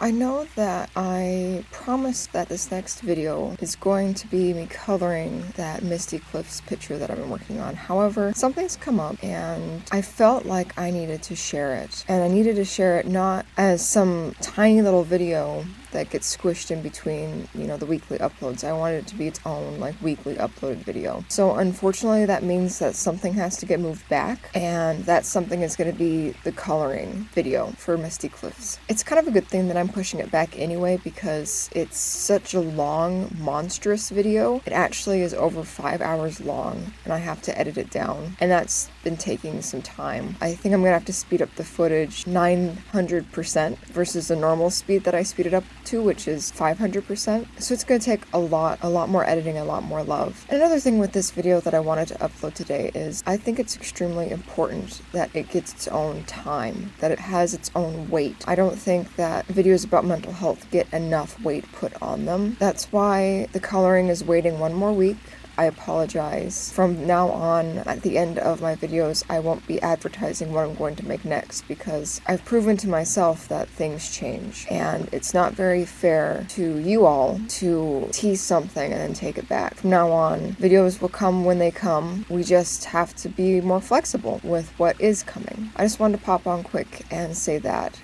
I know that I promised that this next video is going to be me coloring that Misty Cliffs picture that I've been working on. However, something's come up and I felt like I needed to share it. And I needed to share it not as some tiny little video that gets squished in between, the weekly uploads. I wanted it to be its own, weekly uploaded video. So unfortunately, that means that something has to get moved back, and that something is going to be the coloring video for Misty Cliffs. It's kind of a good thing that I'm pushing it back anyway, because it's such a long, monstrous video. It actually is over 5 hours long, and I have to edit it down, and that's been taking some time. I think I'm going to have to speed up the footage 900% versus the normal speed that I speed it up to, which is 500%. So it's going to take a lot more editing, a lot more love. And another thing with this video that I wanted to upload today is I think it's extremely important that it gets its own time, that it has its own weight. I don't think that videos about mental health get enough weight put on them. That's why the coloring is waiting one more week. I apologize. From now on, at the end of my videos, I won't be advertising what I'm going to make next, because I've proven to myself that things change, and it's not very fair to you all to tease something and then take it back. From now on, videos will come when they come. We just have to be more flexible with what is coming. I just wanted to pop on quick and say that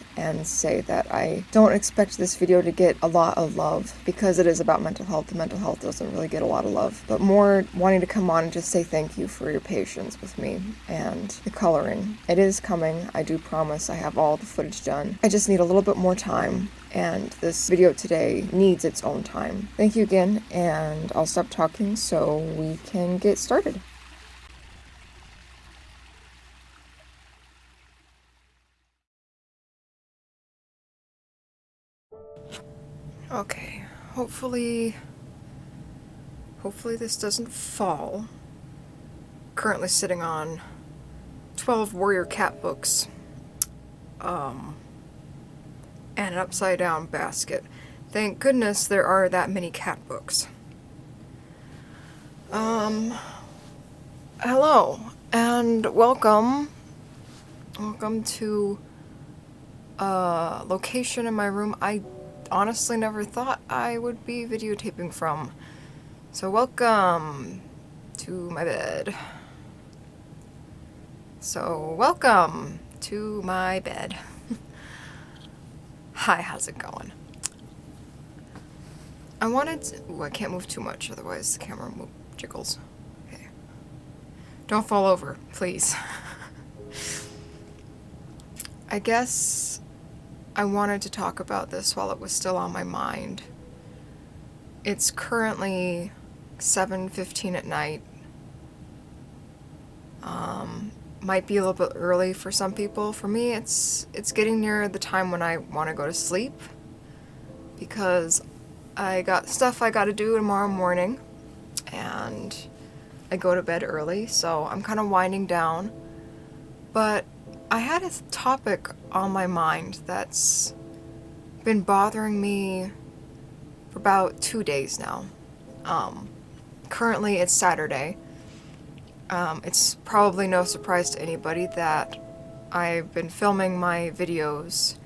I don't expect this video to get a lot of love, because it is about mental health, and mental health doesn't really get a lot of love, but more wanting to come on and just say thank you for your patience with me and the coloring. It is coming. I do promise. I have all the footage done. I just need a little bit more time, and this video today needs its own time. Thank you again, and I'll stop talking so we can get started. Okay, hopefully this doesn't fall. Currently sitting on 12 Warrior Cat books, and an upside down basket. Thank goodness there are that many cat books. Hello, and welcome to a location in my room I honestly never thought I would be videotaping from. So welcome to my bed. Hi, how's it going? I can't move too much, otherwise the camera jiggles. Okay. Don't fall over, please. I guess I wanted to talk about this while it was still on my mind. It's currently 7:15 at night. Might be a little bit early for some people. For me, it's getting near the time when I want to go to sleep, because I got stuff I got to do tomorrow morning, and I go to bed early, so I'm kind of winding down. But I had a topic on my mind that's been bothering me for about 2 days now. Currently it's Saturday. It's probably no surprise to anybody that I've been filming my videos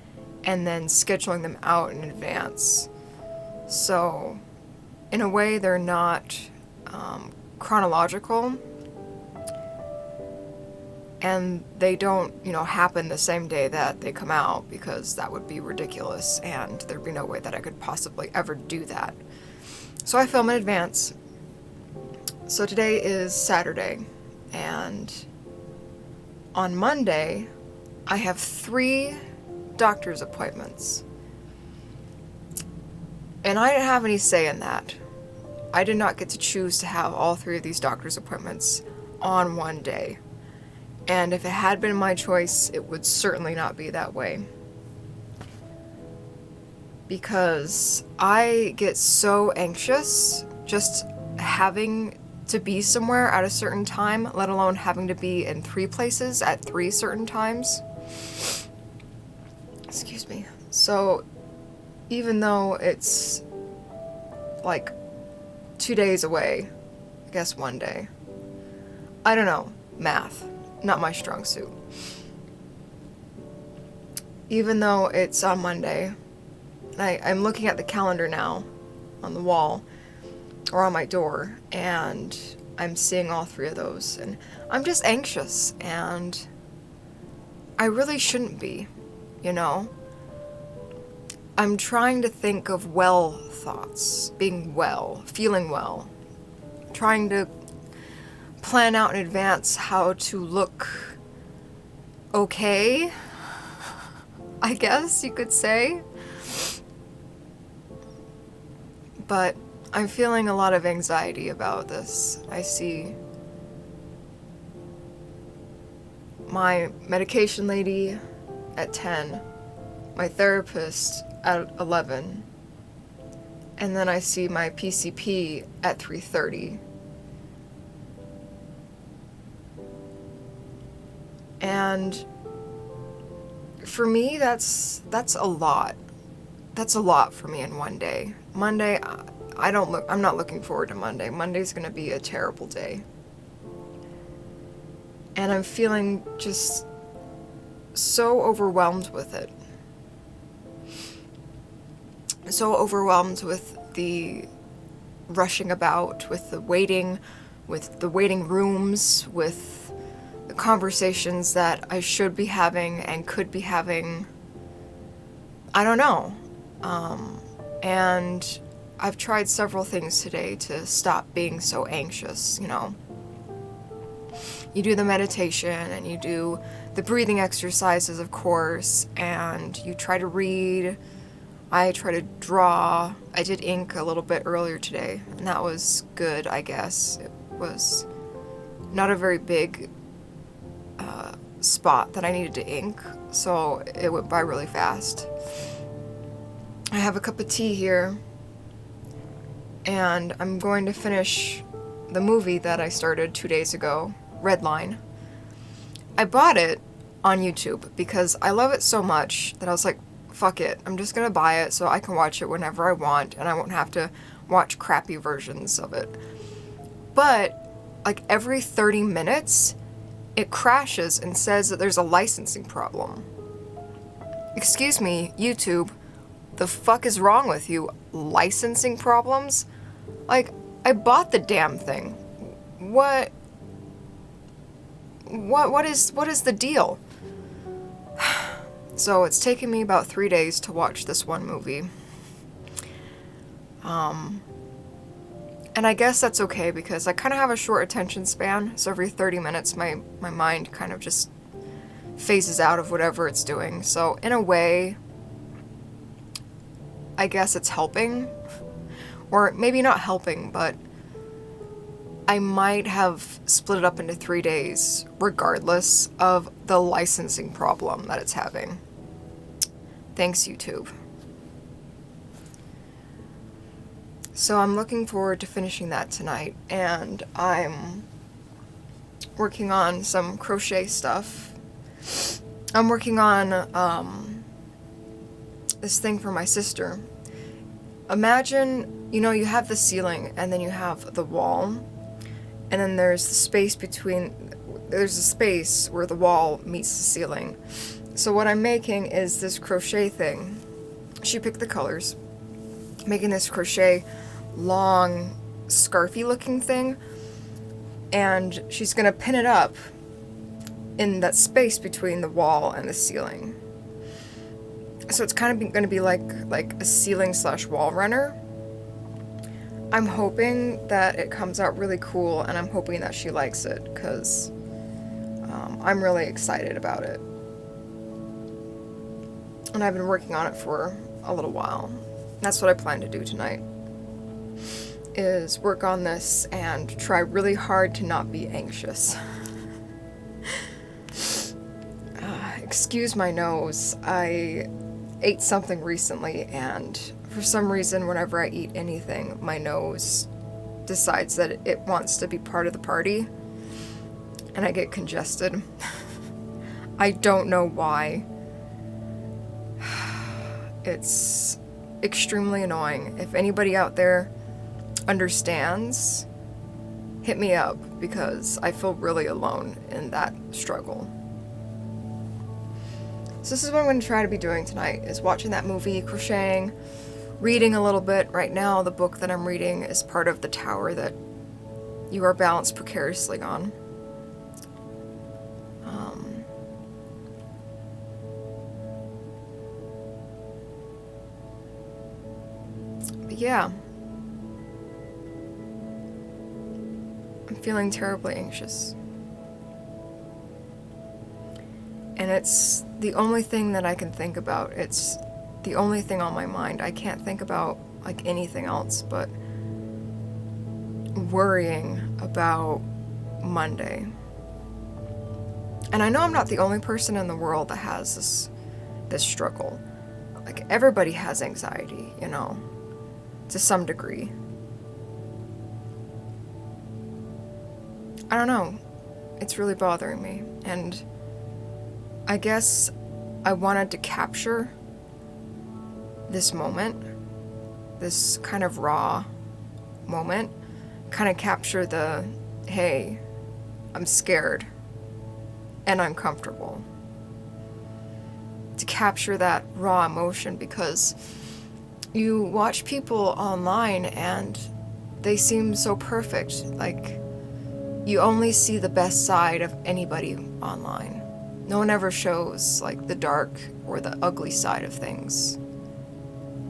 and then scheduling them out in advance. So, in a way, they're not chronological, and they don't, happen the same day that they come out, because that would be ridiculous, and there'd be no way that I could possibly ever do that. So I film in advance. So today is Saturday, and on Monday, I have 3 doctor's appointments. And I didn't have any say in that. I did not get to choose to have all 3 of these doctor's appointments on one day. And if it had been my choice, it would certainly not be that way. Because I get so anxious just having to be somewhere at a certain time, let alone having to be in 3 places at 3 certain times. Excuse me. So, even though it's like 2 days away, I guess 1 day, I don't know, math, not my strong suit. Even though it's on Monday, I'm looking at the calendar now on the wall or on my door, and I'm seeing all 3 of those, and I'm just anxious, and I really shouldn't be, you know? I'm trying to think of well thoughts, being well, feeling well, trying to plan out in advance how to look okay, I guess you could say. But I'm feeling a lot of anxiety about this. I see my medication lady at 10, my therapist at 11, and then I see my PCP at 3:30. And for me, that's a lot. That's a lot for me in one day. Monday, I'm not looking forward to Monday. Monday's gonna be a terrible day. And I'm feeling just so overwhelmed with it. So overwhelmed with the rushing about, with the waiting rooms, with the conversations that I should be having and could be having. I don't know. And I've tried several things today to stop being so anxious, you know. You do the meditation and you do the breathing exercises, of course, and you try to read. I try to draw. I did ink a little bit earlier today, and that was good, I guess. It was not a very big spot that I needed to ink, so it went by really fast. I have a cup of tea here, and I'm going to finish the movie that I started 2 days ago, Redline. I bought it on YouTube because I love it so much that I was like, fuck it, I'm just gonna buy it so I can watch it whenever I want and I won't have to watch crappy versions of it. But like every 30 minutes, it crashes and says that there's a licensing problem. Excuse me, YouTube, the fuck is wrong with you? Licensing problems? Like, I bought the damn thing. What is the deal? So it's taken me about 3 days to watch this one movie. And I guess that's okay because I kind of have a short attention span, so every 30 minutes my mind kind of just phases out of whatever it's doing. So in a way, I guess it's helping. Or maybe not helping, but I might have split it up into 3 days regardless of the licensing problem that it's having. Thanks, YouTube. So I'm looking forward to finishing that tonight, and I'm working on some crochet stuff. I'm working on this thing for my sister. Imagine, you know, you have the ceiling and then you have the wall, and then there's the space there's a space where the wall meets the ceiling. So what I'm making is this crochet thing. She picked the colors. Making this crochet long scarfy looking thing, and she's gonna pin it up in that space between the wall and the ceiling. So it's kind of gonna be like a ceiling / wall runner. I'm hoping that it comes out really cool, and I'm hoping that she likes it because I'm really excited about it. And I've been working on it for a little while. That's what I plan to do tonight, is work on this and try really hard to not be anxious. Excuse my nose. I ate something recently, and for some reason, whenever I eat anything, my nose decides that it wants to be part of the party, and I get congested. I don't know why. It's extremely annoying. If anybody out there understands, hit me up, because I feel really alone in that struggle. So this is what I'm going to try to be doing tonight, is watching that movie, crocheting, reading a little bit. Right now, the book that I'm reading is part of the tower that you are balanced precariously on. But yeah. I'm feeling terribly anxious. And it's the only thing that I can think about. It's the only thing on my mind. I can't think about like anything else but worrying about Monday. And I know I'm not the only person in the world that has this struggle. Like, everybody has anxiety, you know, to some degree. I don't know. It's really bothering me. And I guess I wanted to capture this moment, this kind of raw moment, kind of capture the, hey, I'm scared and uncomfortable. To capture that raw emotion, because you watch people online and they seem so perfect. Like, you only see the best side of anybody online. No one ever shows like the dark or the ugly side of things.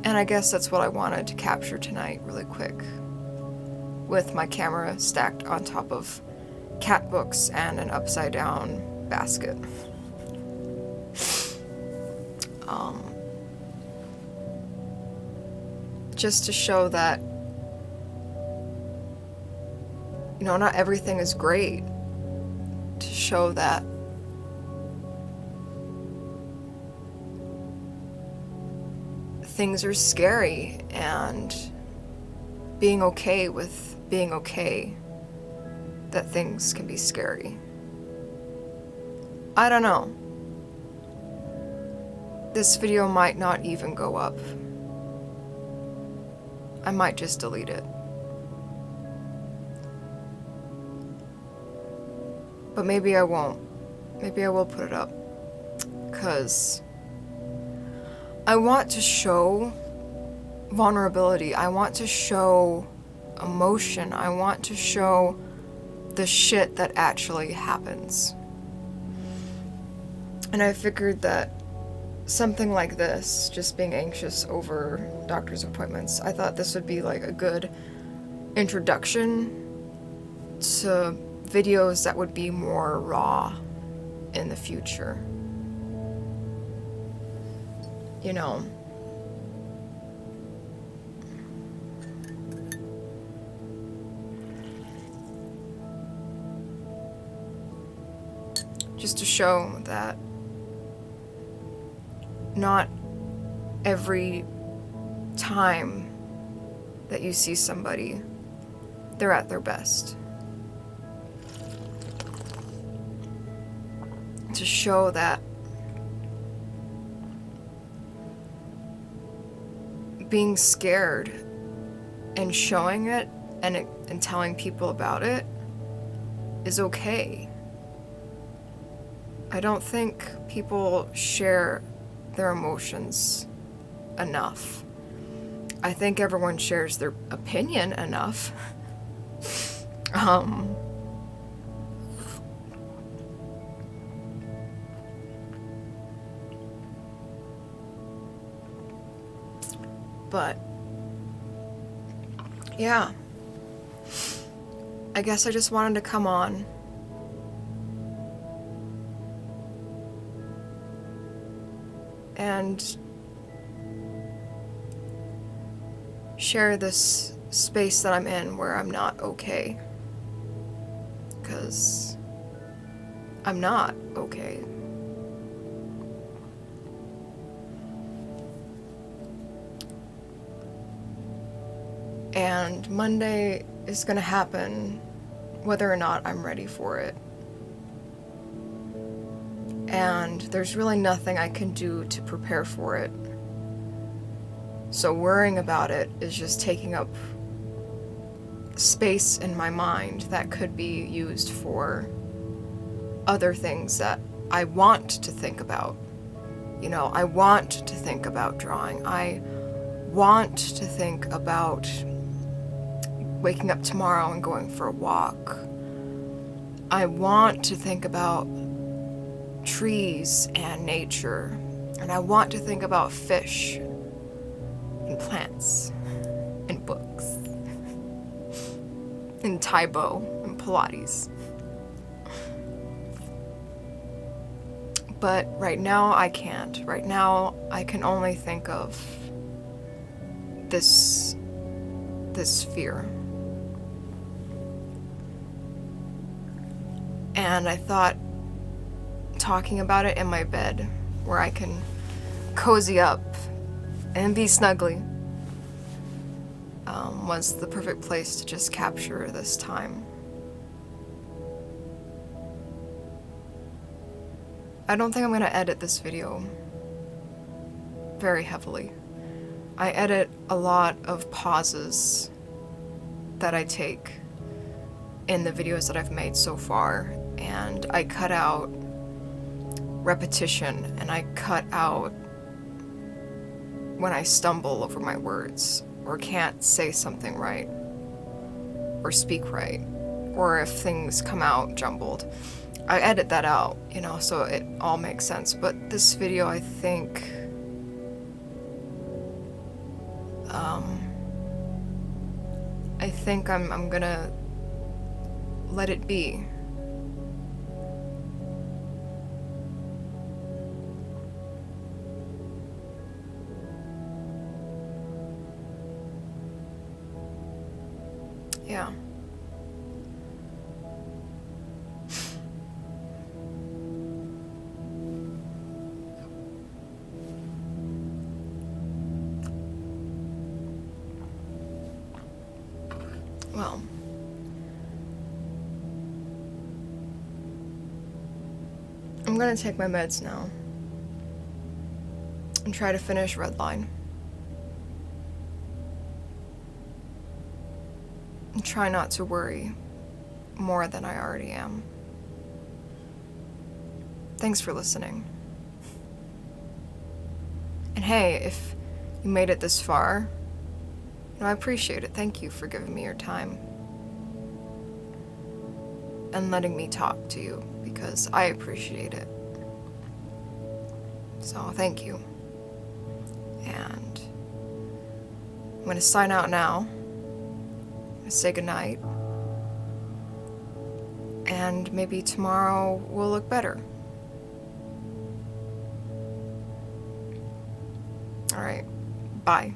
And I guess that's what I wanted to capture tonight really quick, with my camera stacked on top of cat books and an upside down basket. Just to show that, you know, not everything is great. To show that things are scary, and being okay with being okay, that things can be scary. I don't know. This video might not even go up. I might just delete it. But maybe I won't. Maybe I will put it up. 'Cause I want to show vulnerability. I want to show emotion. I want to show the shit that actually happens. And I figured that something like this, just being anxious over doctor's appointments, I thought this would be like a good introduction to videos that would be more raw in the future. You know. Just to show that not every time that you see somebody, they're at their best. To show that being scared and showing it and telling people about it is okay. I don't think people share their emotions enough. I think everyone shares their opinion enough. But yeah, I guess I just wanted to come on and share this space that I'm in where I'm not okay. 'Cause I'm not okay. And Monday is gonna happen whether or not I'm ready for it. And there's really nothing I can do to prepare for it. So worrying about it is just taking up space in my mind that could be used for other things that I want to think about. You know, I want to think about drawing. I want to think about waking up tomorrow and going for a walk. I want to think about trees and nature. And I want to think about fish and plants and books and Taibo and Pilates. But right now I can't. Right now I can only think of this fear. And I thought talking about it in my bed, where I can cozy up and be snuggly, was the perfect place to just capture this time. I don't think I'm gonna edit this video very heavily. I edit a lot of pauses that I take in the videos that I've made so far, and I cut out repetition, and I cut out when I stumble over my words or can't say something right or speak right, or if things come out jumbled. I edit that out, you know, so it all makes sense. But this video, I think I'm gonna let it be. Yeah. Well, I'm gonna take my meds now and try to finish Redline. And try not to worry more than I already am. Thanks for listening. And hey, if you made it this far, I appreciate it. Thank you for giving me your time and letting me talk to you, because I appreciate it. So thank you. And I'm gonna sign out now. I'm gonna say goodnight. And maybe tomorrow will look better. All right, bye.